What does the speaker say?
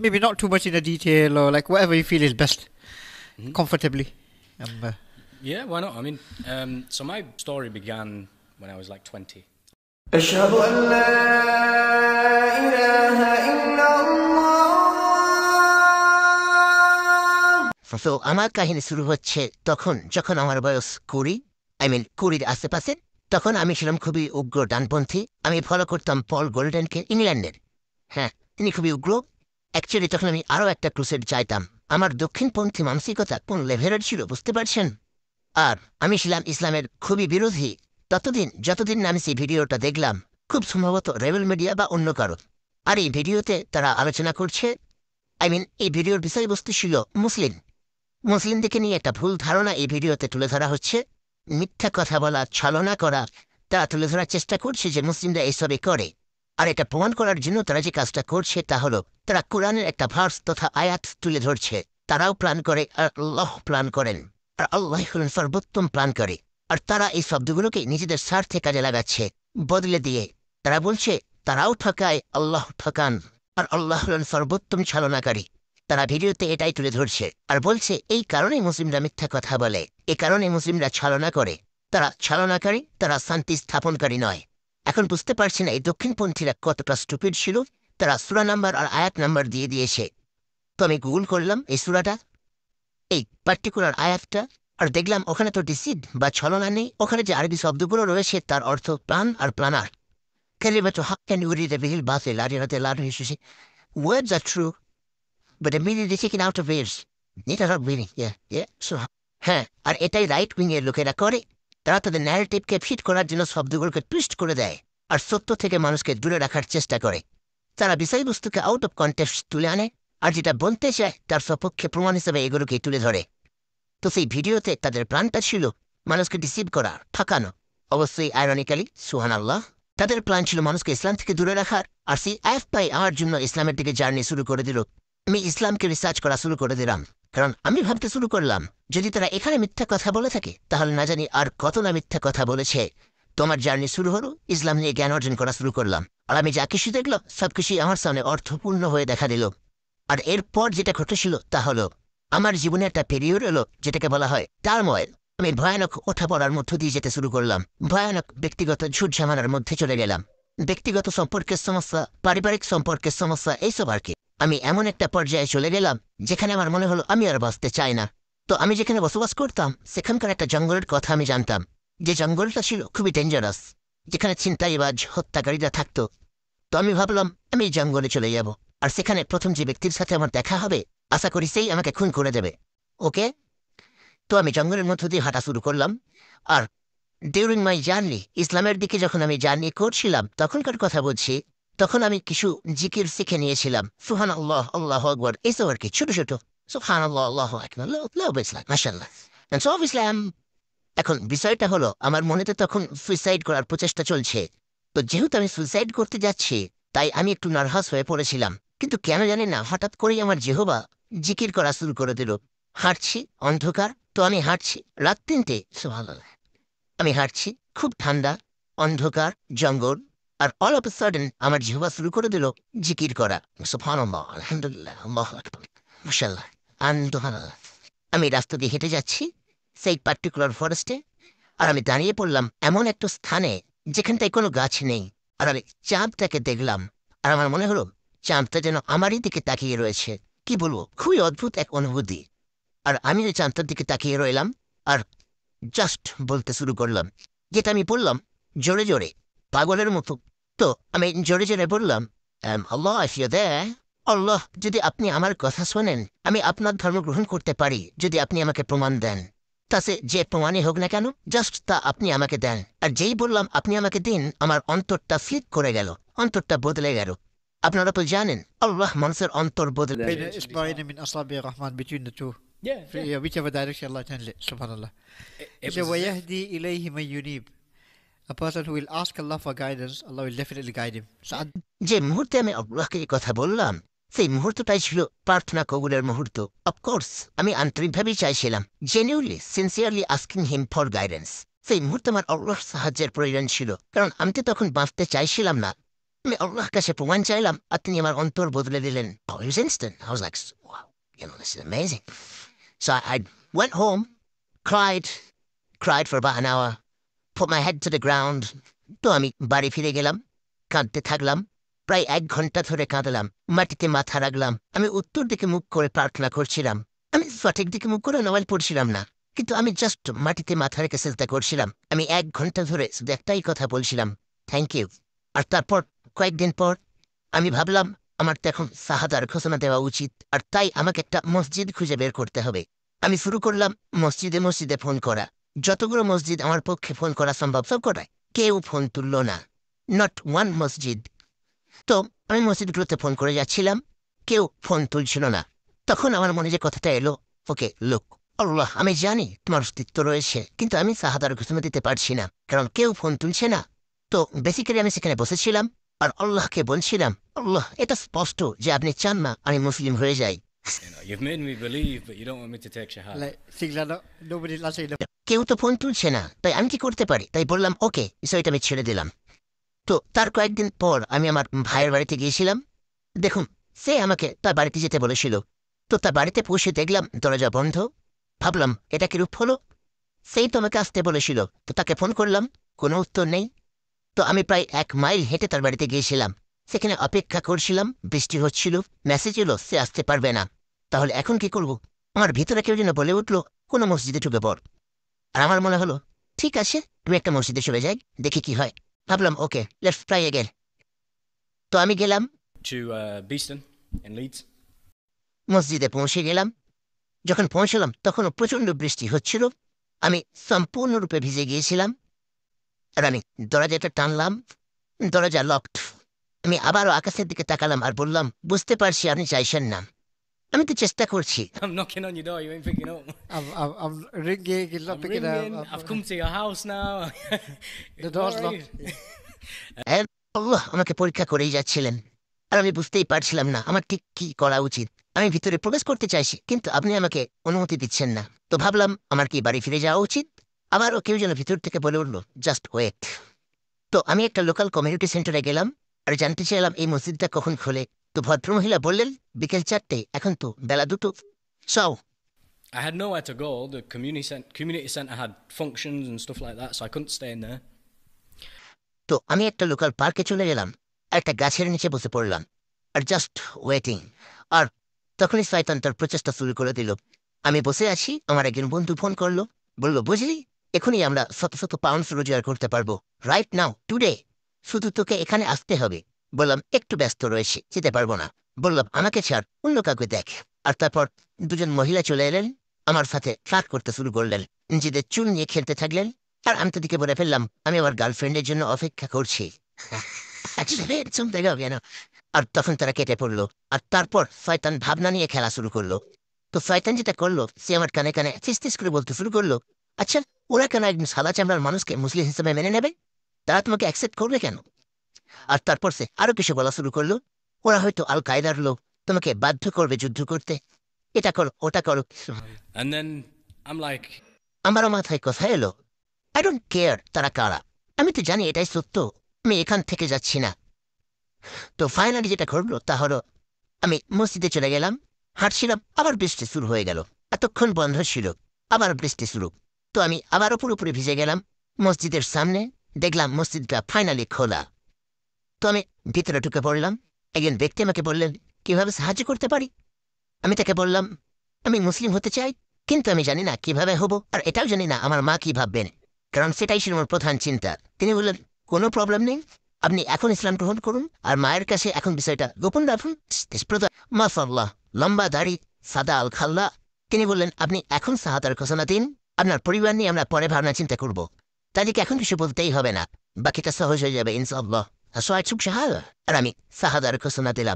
maybe not too much in the detail, or like whatever you feel is best, Mhm. comfortably. Yeah, why not? I mean, so my story began when I was like 20. أشهد أن لا إله إلا الله. তো আমার কাহিনী শুরু হচ্ছে তখন যখন আমার বয়স 20, কুড়ির আশেপাশে। তখন আমি ছিলাম খুবই উগ্র ডানপন্থী। আমি ফলো করতাম পল গোল্ডেনকে, ইংল্যান্ডের। হ্যাঁ, তিনি খুবই উগ্র। অ্যাকচুয়ালি তখন আমি আরও একটা ক্রুসেড চাইতাম। আমার দক্ষিণপন্থী মানসিকতা কোন লেভেলের ছিল বুঝতে পারছেন? আর আমি ছিলাম ইসলামের খুবই বিরোধী যতদিন না আমি সেই ভিডিওটা দেখলাম, খুব সম্ভবত রেবেল মিডিয়া বা অন্য কারো। আর এই ভিডিওতে তারা আলোচনা করছে, এই ভিডিওর বিষয়বস্তু ছিল মুসলিমদেরকে নিয়ে একটা ভুল ধারণা এই ভিডিওতে তুলে ধরা হচ্ছে। মিথ্যা কথা বলা, ছলনা করা, তারা তুলে ধরার চেষ্টা করছে যে মুসলিমরা এইসবে করে। আর এটা প্রমাণ করার জন্য তারা যে কাজটা করছে তা হলো তারা কোরআনের একটা ভার্স তথা আয়াত তুলে ধরছে। তারাও প্ল্যান করে আর আল্লাহ প্ল্যান করেন, আর আল্লাহ হলেন সর্বোত্তম প্ল্যান করে। আর তারা এই শব্দগুলোকে নিজেদের স্বার্থে কাজে লাগাচ্ছে বদলে দিয়ে। তারা বলছে তারাও ঠকায়, আল্লাহ ঠকান, আর আল্লাহ হলেন সর্বোত্তম ছলনাকারী। তারা ভিডিওতে এটাই তুলে ধরছে আর বলছে এই কারণেই মুসলিমরা মিথ্যা কথা বলে, এ কারণে মুসলিমরা ছলনা করে। তারা ছলনাকারী, তারা শান্তি স্থাপনকারী নয়। এখন বুঝতে পারছি না এই দক্ষিণপন্থীরা কতটা স্টুপিড ছিল। তারা সূরা নাম্বার আর আয়াত নাম্বার দিয়ে দিয়েছে। তো আমি গুগল করলাম এই সূরাটা, এই পার্টিকুলার আয়াতটা, আর দেখলাম ওখানে তো ডিসিড বা ছলনা নেই। ওখানে যে আরবি শব্দগুলো রয়েছে তার অর্থ প্লান আর প্লানার। কালিমাতু হাক্কান ইউরিদু বিহিল বাতিল, words are true but immediately taken out of ears. Neither are meaning. So, হ্যাঁ, আর এটাই রাইট উইং এর লোকেরা করে। তারা তাদের ন্যারেটিভকে ফিট করার জন্য শব্দগুলোকে টুইস্ট করে দেয় আর সত্য থেকে মানুষকে দূরে রাখার চেষ্টা করে। তারা বিষয়বস্তুকে আউট অফ কনটেক্সট তুলে আনে আর যেটা বলতে চায় তার সপক্ষে প্রমাণ হিসেবে এগুলোকে তুলে ধরে। তো সেই ভিডিওতে তাদের প্ল্যানটা ছিল মানুষকে ডিসিভ করা, ঠকানো। অবশ্যই আইরনিক্যালি, সুবহানাল্লাহ, তাদের প্ল্যান ছিল মানুষকে ইসলাম থেকে দূরে রাখার। আর সেই আইএফআই আমার জন্য ইসলামের দিকে জার্নি শুরু করে দিল। আমি ইসলামকে রিসার্চ করা শুরু করে দিলাম, কারণ আমি ভাবতে শুরু করলাম যদি তারা এখানে মিথ্যা কথা বলে থাকে তাহলে না জানি আর কত না মিথ্যা কথা বলেছে। তোমার জার্নি শুরু হলো, ইসলাম নিয়ে জ্ঞান অর্জন করা শুরু করলাম। আর আমি যা কিছু দেখলাম সবকিছুই আমার সামনে অর্থপূর্ণ হয়ে দেখা দিল। আর এরপর যেটা ঘটেছিল তা হলো আমার জীবনে একটা পেরিয়ড এলো যেটাকে বলা হয় টার্ময়েল। আমি ভয়ানক ওঠাপড়ার মধ্য দিয়ে যেতে শুরু করলাম, ভয়ানক ব্যক্তিগত ঝুট ঝামেলার মধ্যে চলে গেলাম। ব্যক্তিগত সম্পর্কের সমস্যা, পারিবারিক সম্পর্কের সমস্যা, এইসব আর কি। আমি এমন একটা পর্যায়ে চলে গেলাম যেখানে আমার মনে হলো আমি আর বাঁচতে চাই না। তো আমি যেখানে বসবাস করতাম সেখানকার একটা জঙ্গলের কথা আমি জানতাম, যে জঙ্গলটা ছিল খুবই ডেঞ্জারাস, যেখানে ছিনতাইবাজ, হত্যাকারীরা থাকতো। তো আমি ভাবলাম আমি এই জঙ্গলে চলে যাব, আর সেখানে প্রথম যে ব্যক্তির সাথে আমার দেখা হবে আশা করি সেই আমাকে খুন করে দেবে। ওকে, তো আমি জঙ্গলের মধ্য দিয়ে হাঁটা শুরু করলাম। আর ডিউরিং মাই জার্নি ইসলামের দিকে যখন আমি জার্নি করছিলাম তখনকার কথা বলছি, তখন আমি কিছু জিকির শিখে নিয়েছিলাম। সুহান আল্লাহ, আল্লাহ আকবর, এইসব আর কি, ছোট ছোট সুহান আল্লাহ, আল্লাহ আকবর, মাশাল্লাহ। এখন বিষয়টা হলো আমার মনেতে তখন সুইসাইড করার প্রচেষ্টা চলছে। তো যেহেতু আমি সুইসাইড করতে যাচ্ছি তাই আমি একটু নার্ভাস হয়ে পড়েছিলাম। কিন্তু কেন জানি না হঠাৎ করেই আমার জিহবা জিকির করা শুরু করে দিল। হাঁটছি, অন্ধকার, তো আমি হাঁটছি, রাত 3টে, সুবহানাল্লাহ। আমি হাঁটছি, খুব ঠান্ডা, অন্ধকার, জঙ্গল, আর অল অফ এ সাডেন আমার জিহবা শুরু করে দিল জিকির করা। সুবহানাল্লাহ, আলহামদুলিল্লাহ, আল্লাহু আকবার, মাশাআল্লাহ, সুবহানাল্লাহ। আমি রাস্তা দিয়ে হেঁটে যাচ্ছি সেই পার্টিকুলার ফরেস্টে। আর আমি দাঁড়িয়ে পড়লাম এমন একটা স্থানে যেখানটায় কোনো গাছ নেই। আর আমি চাঁদটাকে দেখলাম, আর আমার মনে হলো চাঁদটা যেন আমারই দিকে তাকিয়ে রয়েছে। কি বলবো, খুবই অদ্ভুত এক অনুভূতি। আর আমি ওই চাঁদটার দিকে তাকিয়ে রইলাম আর জাস্ট বলতে শুরু করলাম, যেটা আমি বললাম জোরে জোরে, পাগলের মতো। তো আমি জোরে জোরে বললাম, আল্লাহ if you're there, আল্লাহ, যদি আপনি আমার কথা শোনেন আমি আপনার ধর্ম গ্রহণ করতে পারি যদি আপনি আমাকে প্রমাণ দেন। তা সে যে প্রমাণই হোক না কেন, জাস্ট তা আপনি আমাকে দেন। আর যেই বললাম আপনি আমাকে দিন, আমার অন্তরটা ফ্লিপ করে গেল, অন্তরটা বদলে গেল। আপনারা তো জানেন আল্লাহ মানুষের অন্তর বদলে। بين إصبعين من أصابع الرحمن, between the two. Yeah. Whichever direction Allah turns it, subhanallah. It So, was as if- وَيَهْدِي إِلَيْهِ مَن يُنِيبُ. A person who will ask Allah for guidance, Allah will definitely guide him. So, যে মুহূর্তে আমি আল্লাহকে এই কথা বললাম সেই মুহূর্তটাই ছিল প্রার্থনা কবুলের মুহূর্ত। অফকোর্স আমি আন্তরিকভাবেই চাইছিলাম, genuinely sincerely asking him for guidance. সেই মুহূর্তে আমার আল্লাহর সাহায্যের প্রয়োজন ছিল, কারণ আমি তো তখন বাঁচতে চাইছিলাম না। আমি আল্লাহর কাছে প্রমাণ চাইলাম আর তিনি আমার অন্তর বদলে দিলেন। Oh, it was instant. I was like, wow, this is amazing. So I went home, cried for about an hour, put my head to the ground. তো আমি বাড়ি ফিরে গেলাম, কাঁদতে থাকলাম। প্রায় 1 ঘন্টা ধরে কাঁদলাম, মাটিতে মাথা রাখলাম। আমি উত্তর দিকে মুখ করে প্রার্থনা করছিলাম। আমি সঠিক দিকে মুখ করে নামাজ পড়ছিলাম না, কিন্তু আমি জাস্ট মাটিতে মাথা রেখে চেষ্টা করছিলাম। আমি 1 ঘন্টা ধরে শুধু একটাই কথা বলছিলাম, থ্যাংক ইউ। আর তারপর কয়েকদিন পর আমি ভাবলাম আমার তো এখন শাহাদার ঘোষণা দেওয়া উচিত, আর তাই আমাকে একটা মসজিদ খুঁজে বের করতে হবে। আমি শুরু করলাম মসজিদে ফোন করা। যতগুলো মসজিদ আমার পক্ষে ফোন করা সম্ভব সব করায়, কেউ ফোন তুলল না, নট ওয়ান মসজিদ। তো আমি মসজিদগুলোতে ফোন করে যাচ্ছিলাম, কেউ ফোন তুলছিল না। তখন আমার মনে যে কথাটা এলো, ওকে লোক আল্লাহ, আমি জানি তোমার অস্তিত্ব রয়েছে, কিন্তু আমি শাহাদার ঘোষণা দিতে পারছি না, কারণ কেউ ফোন তুলছে না। তো বেসিক্যালি আমি সেখানে বসেছিলাম আর আল্লাহকে বলছিলাম, আল্লাহ, এটা স্পষ্ট যে আপনি চান না আমি মুসলিম হয়ে যাই। You've made me believe, but you don't want me to take shahada. Like, Singla, nobody answering the কেউ তো ফোন তুলছে না, তাই আমি কি করতে পারি? তাই বললাম ওকে, বিষয়টা আমি ছেড়ে দিলাম। তো তার কয়েকদিন পর আমি আমার ভাইয়ের বাড়িতে গিয়েছিলাম। দেখুন, সে আমাকে তার বাড়িতে যেতে বলেছিল। তো তার বাড়িতে পৌঁছে দেখলাম দরজা বন্ধ। ভাবলাম এটা কি রূপ হলো? সেই তো আমাকে আসতে বলেছিল। তো তাকে ফোন করলাম, কোনো উত্তর নেই। তো আমি প্রায় 1 মাইল হেঁটে তার বাড়িতে গিয়েছিলাম। সেখানে অপেক্ষা করছিলাম, বৃষ্টি হচ্ছিল, মেসেজ এলো সে আসতে পারবে না। তাহলে এখন কি করব? আমার ভিতরে কেউ যেন বলে উঠল, কোনো মসজিদে ঢুকে পড়। আর আমার মনে হলো, ঠিক আছে, তুমি একটা মসজিদে চলে যাই, দেখি কি হয়। ভাবলাম ওকে, লেটস ট্রাই এগেন। তো আমি গেলাম, To Beeston in Leeds. মসজিদে পৌঁছে গেলাম। যখন পৌঁছলাম তখনও প্রচণ্ড বৃষ্টি হচ্ছিল। আমি সম্পূর্ণরূপে ভিজে গিয়েছিলাম। আর আমি দরজাটা টানলাম, দরজা লকড। আমি আবারও আকাশের দিকে তাকালাম আর বললাম, বুঝতে পারছি আপনি চাইছেন না, আমি তো চেষ্টা করছি। I'm knocking on your door, you ain't picking up. I'm ringing, he's not I'm picking ringing, up. I've come to your house now. The door's Alright. locked. আর আল্লাহ আমাকে পরীক্ষা করেই যাচ্ছিলেন, আর আমি বুঝতেই পারছিলাম না আমার ঠিক কি করা উচিত। আমি ভিতরে প্রবেশ করতে চাইছি, কিন্তু আপনি আমাকে অনুমতি দিচ্ছেন না। তো ভাবলাম আমার কি বাড়ি ফিরে যাওয়া উচিত? আবারও কেউ যেন ভিতর থেকে বলে উঠল, জাস্ট ওয়েট। তো আমি একটা লোকাল কমিউনিটি সেন্টারে গেলাম আর জানতে চাইলাম এই মসজিদটা কখন খোলে। তো ভদ্রমহিলা বললেন বিকেল 4টে, এখন তো বেলা 2টো। So I had nowhere to go. The community centre had functions and stuff like that, so I couldn't stay in there. তো আমি একটা লোকাল পার্কে চলে গেলাম আর একটা গাছের নিচে বসে পড়লাম আর জাস্ট ওয়েটিং। আর তখনই শয়তান তার প্রচেষ্টা শুরু করে দিল। আমি বসে আছি, আমার একজন বন্ধু ফোন করলো, বলল, বুঝলি, এখনই আমরা শত পাউন্ডস রোজগার করতে পারবো, রাইট নাও, টুডে, শুধু তোকে এখানে আসতে হবে। বললাম একটু ব্যস্ত রয়েছি, যেতে পারবো না। বললাম আমাকে ছাড়, অন্য কাউকে দেখ। আর তারপর 2জন মহিলা চলে এলেন, আমার সাথে ফ্লার্ট করতে শুরু করলেন, নিজেদের চুল নিয়ে খেলতে থাকলেন। আর আমি তো দিকে বলে ফেললাম আমি আমার গার্লফ্রেন্ডের জন্য অপেক্ষা করছি। আর তখন তারা কেটে পড়লো। আর তারপর শয়তান ভাবনা নিয়ে খেলা শুরু করলো। তো শয়তান যেটা করলো, সে আমার কানে কানে ফিস করে বলতে শুরু করলো, আচ্ছা, ওরা কেন একজন সাদা চামড়ার মানুষকে মুসলিম হিসেবে মেনে নেবে? তারা তোমাকে অ্যাকসেপ্ট করবে কেন? আর তারপর সে আরো কিছু বলা শুরু করলো, ওরা হয়তো আল কায়দার লোক, তোমাকে বাধ্য করবে যুদ্ধ করতে, এটা করো ওটা করো। And then I'm like, আমারও মাথায় কথা এলো, আই ডোন্ট কেয়ার তারা কারা, আমি তো জানি এটাই সত্য, আমি এখান থেকে যাচ্ছি না। তো ফাইনালি যেটা ঘটলো তা হলো, আমি মসজিদে চলে গেলাম, হাঁটছিলাম, আবার বৃষ্টি শুরু হয়ে গেল। এতক্ষণ বন্ধ ছিল, আবার বৃষ্টি শুরু। তো আমি আবারও পুরোপুরি ভিজে গেলাম। মসজিদের সামনে দেখলাম মসজিদটা ফাইনালি খোলা। তো আমি ভিতরে ঢুকে পড়লাম। একজন ব্যক্তি আমাকে বললেন, কিভাবে সাহায্য করতে পারি? আমি তাকে বললাম, আমি মুসলিম হতে চাই, কিন্তু আমি জানি না কিভাবে হব, আর এটাও জানি না আমার মা কি ভাববেন, কারণ সেটাই ছিল আমার প্রধান চিন্তা। তিনি বললেন, কোনো প্রবলেম নেই, আপনি এখন ইসলাম গ্রহণ করুন, আর মায়ের কাছে এখন বিষয়টা গোপন রাখুন। মাশাআল্লাহ, লম্বা দাড়ি, সাদা আল খাল্লা। তিনি বললেন, আপনি এখন শাহাদার ঘোষণা দিন, আপনার পরিবার নিয়ে আমরা পরে ভাবনা চিন্তা করব, তাদেরকে এখন কিছু বলতেই হবে না, বাকিটা সহজ হয়ে যাবে ইনশাআল্লাহ। আর আমি শাহাদার ঘোষণা দিলাম।